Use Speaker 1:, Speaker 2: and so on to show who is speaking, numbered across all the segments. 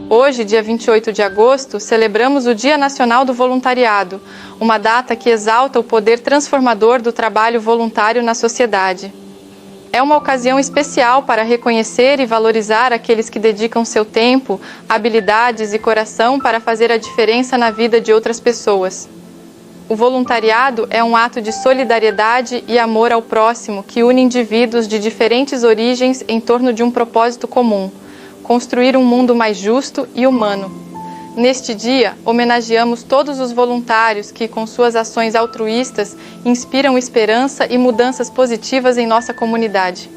Speaker 1: Hoje, dia 28 de agosto, celebramos o Dia Nacional do Voluntariado, uma data que exalta o poder transformador do trabalho voluntário na sociedade. É uma ocasião especial para reconhecer e valorizar aqueles que dedicam seu tempo, habilidades e coração para fazer a diferença na vida de outras pessoas. O voluntariado é um ato de solidariedade e amor ao próximo que une indivíduos de diferentes origens em torno de um propósito comum: construir um mundo mais justo e humano. Neste dia, homenageamos todos os voluntários que, com suas ações altruístas, inspiram esperança e mudanças positivas em nossa comunidade.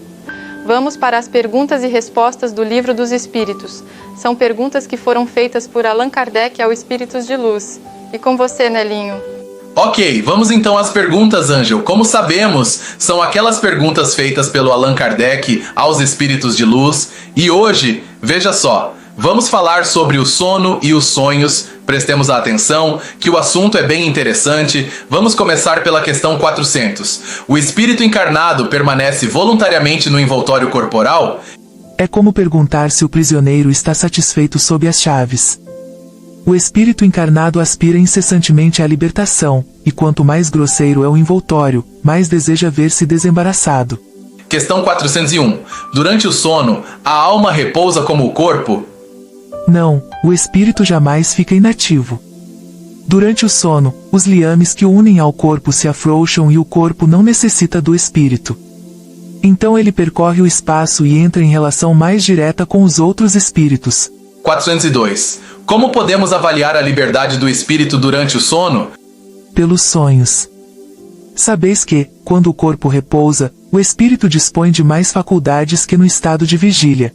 Speaker 1: Vamos para as perguntas e respostas do Livro dos Espíritos. São perguntas que foram feitas por Allan Kardec ao Espíritos de Luz. E com você, Nelinho?
Speaker 2: Ok, vamos então às perguntas, Ângel. Como sabemos, são aquelas perguntas feitas pelo Allan Kardec aos Espíritos de Luz. E hoje, veja só, vamos falar sobre o sono e os sonhos. Prestemos atenção, que o assunto é bem interessante. Vamos começar pela questão 400. O espírito encarnado permanece voluntariamente no envoltório corporal?
Speaker 3: É como perguntar se o prisioneiro está satisfeito sob as chaves. O espírito encarnado aspira incessantemente à libertação, e quanto mais grosseiro é o envoltório, mais deseja ver-se desembaraçado.
Speaker 2: Questão 401. Durante o sono, a alma repousa como o corpo?
Speaker 3: Não, o espírito jamais fica inativo. Durante o sono, os liames que o unem ao corpo se afrouxam e o corpo não necessita do espírito. Então ele percorre o espaço e entra em relação mais direta com os outros espíritos.
Speaker 2: 402. Como podemos avaliar a liberdade do espírito durante o sono?
Speaker 3: Pelos sonhos. Sabeis que, quando o corpo repousa, o espírito dispõe de mais faculdades que no estado de vigília.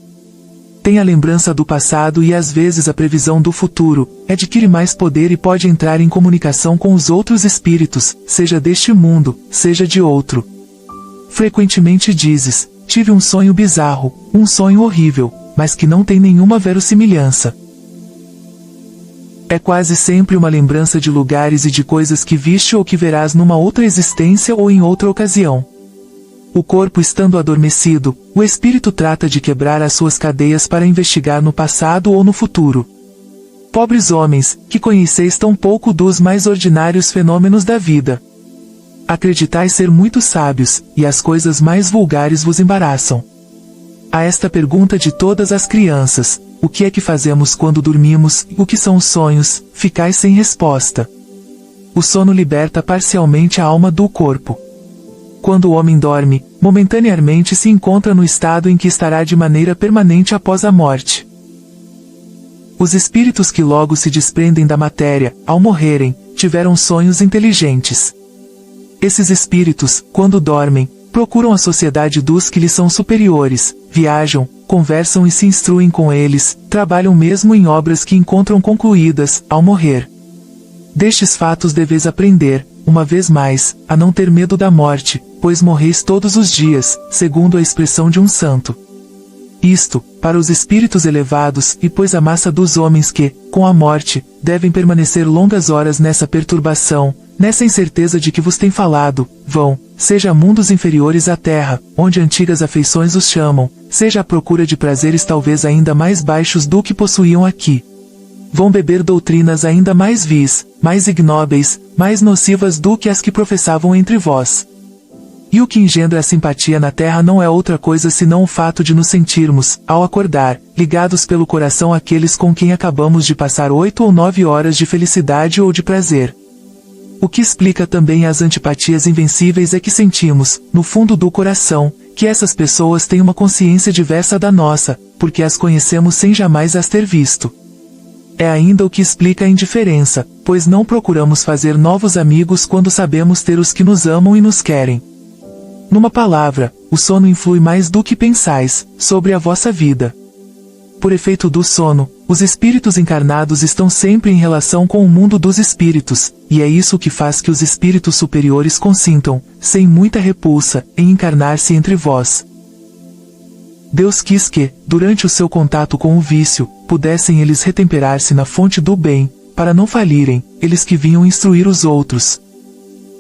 Speaker 3: Tem a lembrança do passado e às vezes a previsão do futuro, adquire mais poder e pode entrar em comunicação com os outros espíritos, seja deste mundo, seja de outro. Frequentemente dizes: tive um sonho bizarro, um sonho horrível, mas que não tem nenhuma verossimilhança. É quase sempre uma lembrança de lugares e de coisas que viste ou que verás numa outra existência ou em outra ocasião. O corpo estando adormecido, o espírito trata de quebrar as suas cadeias para investigar no passado ou no futuro. Pobres homens, que conheceis tão pouco dos mais ordinários fenômenos da vida. Acreditais ser muito sábios, e as coisas mais vulgares vos embaraçam. A esta pergunta de todas as crianças: o que é que fazemos quando dormimos, o que são os sonhos, ficais sem resposta. O sono liberta parcialmente a alma do corpo. Quando o homem dorme, momentaneamente se encontra no estado em que estará de maneira permanente após a morte. Os espíritos que logo se desprendem da matéria, ao morrerem, tiveram sonhos inteligentes. Esses espíritos, quando dormem, procuram a sociedade dos que lhes são superiores, viajam, conversam e se instruem com eles, trabalham mesmo em obras que encontram concluídas, ao morrer. Destes fatos deveis aprender, uma vez mais, a não ter medo da morte, pois morreis todos os dias, segundo a expressão de um santo. Isto, para os espíritos elevados, e pois a massa dos homens que, com a morte, devem permanecer longas horas nessa perturbação, nessa incerteza de que vos tem falado, vão, seja a mundos inferiores à terra, onde antigas afeições os chamam, seja à procura de prazeres talvez ainda mais baixos do que possuíam aqui. Vão beber doutrinas ainda mais vis, mais ignóbeis, mais nocivas do que as que professavam entre vós. E o que engendra a simpatia na terra não é outra coisa senão o fato de nos sentirmos, ao acordar, ligados pelo coração àqueles com quem acabamos de passar 8 ou 9 horas de felicidade ou de prazer. O que explica também as antipatias invencíveis é que sentimos, no fundo do coração, que essas pessoas têm uma consciência diversa da nossa, porque as conhecemos sem jamais as ter visto. É ainda o que explica a indiferença, pois não procuramos fazer novos amigos quando sabemos ter os que nos amam e nos querem. Numa palavra, o sono influi mais do que pensais, sobre a vossa vida. Por efeito do sono, os espíritos encarnados estão sempre em relação com o mundo dos espíritos, e é isso que faz que os espíritos superiores consintam, sem muita repulsa, em encarnar-se entre vós. Deus quis que, durante o seu contato com o vício, pudessem eles retemperar-se na fonte do bem, para não falirem, eles que vinham instruir os outros.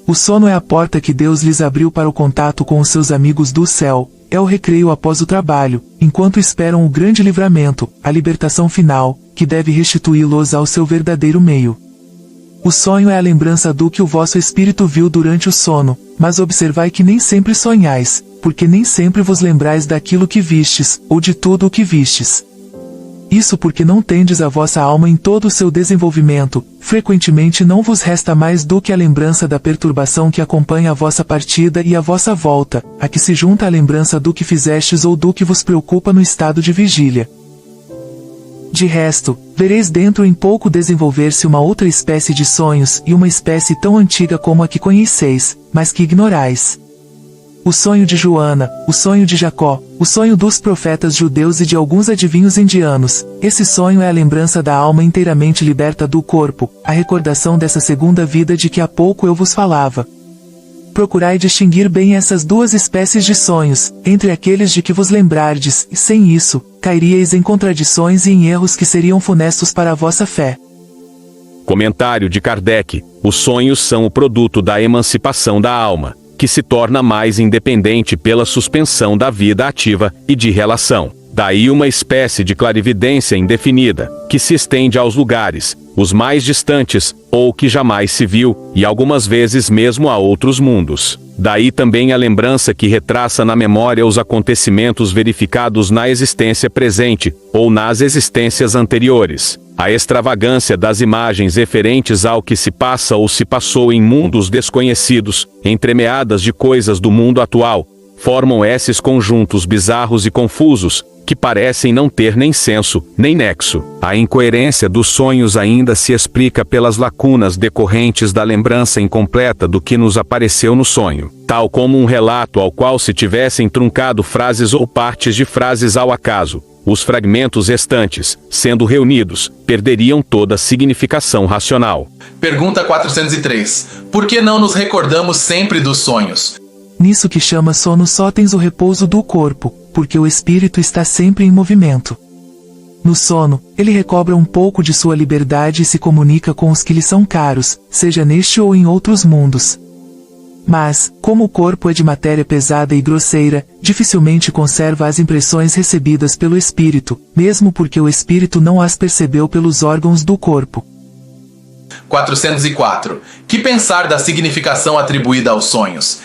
Speaker 3: O sono é a porta que Deus lhes abriu para o contato com os seus amigos do céu, é o recreio após o trabalho, enquanto esperam o grande livramento, a libertação final, que deve restituí-los ao seu verdadeiro meio. O sonho é a lembrança do que o vosso espírito viu durante o sono, mas observai que nem sempre sonhais, porque nem sempre vos lembrais daquilo que vistes, ou de tudo o que vistes. Isso porque não tendes a vossa alma em todo o seu desenvolvimento, frequentemente não vos resta mais do que a lembrança da perturbação que acompanha a vossa partida e a vossa volta, a que se junta a lembrança do que fizestes ou do que vos preocupa no estado de vigília. De resto, vereis dentro em pouco desenvolver-se uma outra espécie de sonhos e uma espécie tão antiga como a que conheceis, mas que ignorais. O sonho de Joana, o sonho de Jacó, o sonho dos profetas judeus e de alguns adivinhos indianos. Esse sonho é a lembrança da alma inteiramente liberta do corpo, a recordação dessa segunda vida de que há pouco eu vos falava. Procurai distinguir bem essas duas espécies de sonhos, entre aqueles de que vos lembrardes, e sem isso, cairíeis em contradições e em erros que seriam funestos para a vossa fé.
Speaker 4: Comentário de Kardec: os sonhos são o produto da emancipação da alma, que se torna mais independente pela suspensão da vida ativa e de relação. Daí uma espécie de clarividência indefinida, que se estende aos lugares, os mais distantes, ou que jamais se viu, e algumas vezes mesmo a outros mundos. Daí também a lembrança que retraça na memória os acontecimentos verificados na existência presente, ou nas existências anteriores. A extravagância das imagens referentes ao que se passa ou se passou em mundos desconhecidos, entremeadas de coisas do mundo atual, formam esses conjuntos bizarros e confusos, que parecem não ter nem senso, nem nexo. A incoerência dos sonhos ainda se explica pelas lacunas decorrentes da lembrança incompleta do que nos apareceu no sonho, tal como um relato ao qual se tivessem truncado frases ou partes de frases ao acaso. Os fragmentos restantes, sendo reunidos, perderiam toda significação racional.
Speaker 2: Pergunta 403. Por que não nos recordamos sempre dos sonhos?
Speaker 3: Nisso que chama sono só tens o repouso do corpo, porque o espírito está sempre em movimento. No sono, ele recobra um pouco de sua liberdade e se comunica com os que lhe são caros, seja neste ou em outros mundos. Mas, como o corpo é de matéria pesada e grosseira, dificilmente conserva as impressões recebidas pelo espírito, mesmo porque o espírito não as percebeu pelos órgãos do corpo.
Speaker 2: 404. Que pensar da significação atribuída aos sonhos?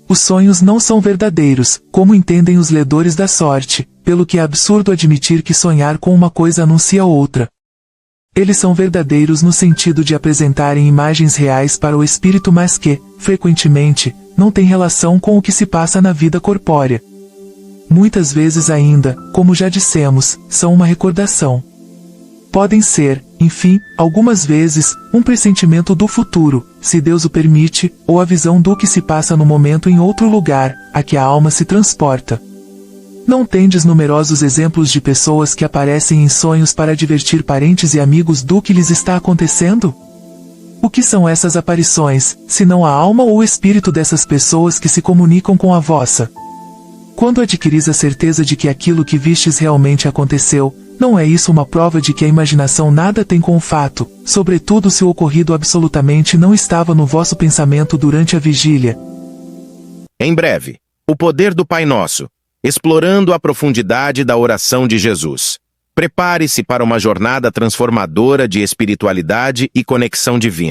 Speaker 3: Os sonhos não são verdadeiros, como entendem os ledores da sorte, pelo que é absurdo admitir que sonhar com uma coisa anuncia outra. Eles são verdadeiros no sentido de apresentarem imagens reais para o espírito, mas que, frequentemente, não têm relação com o que se passa na vida corpórea. Muitas vezes ainda, como já dissemos, são uma recordação. Podem ser, enfim, algumas vezes, um pressentimento do futuro, se Deus o permite, ou a visão do que se passa no momento em outro lugar, a que a alma se transporta. Não tendes numerosos exemplos de pessoas que aparecem em sonhos para divertir parentes e amigos do que lhes está acontecendo? O que são essas aparições, senão a alma ou o espírito dessas pessoas que se comunicam com a vossa? Quando adquiris a certeza de que aquilo que vistes realmente aconteceu, não é isso uma prova de que a imaginação nada tem com o fato, sobretudo se o ocorrido absolutamente não estava no vosso pensamento durante a vigília?
Speaker 5: Em breve, o poder do Pai Nosso, explorando a profundidade da oração de Jesus. Prepare-se para uma jornada transformadora de espiritualidade e conexão divina.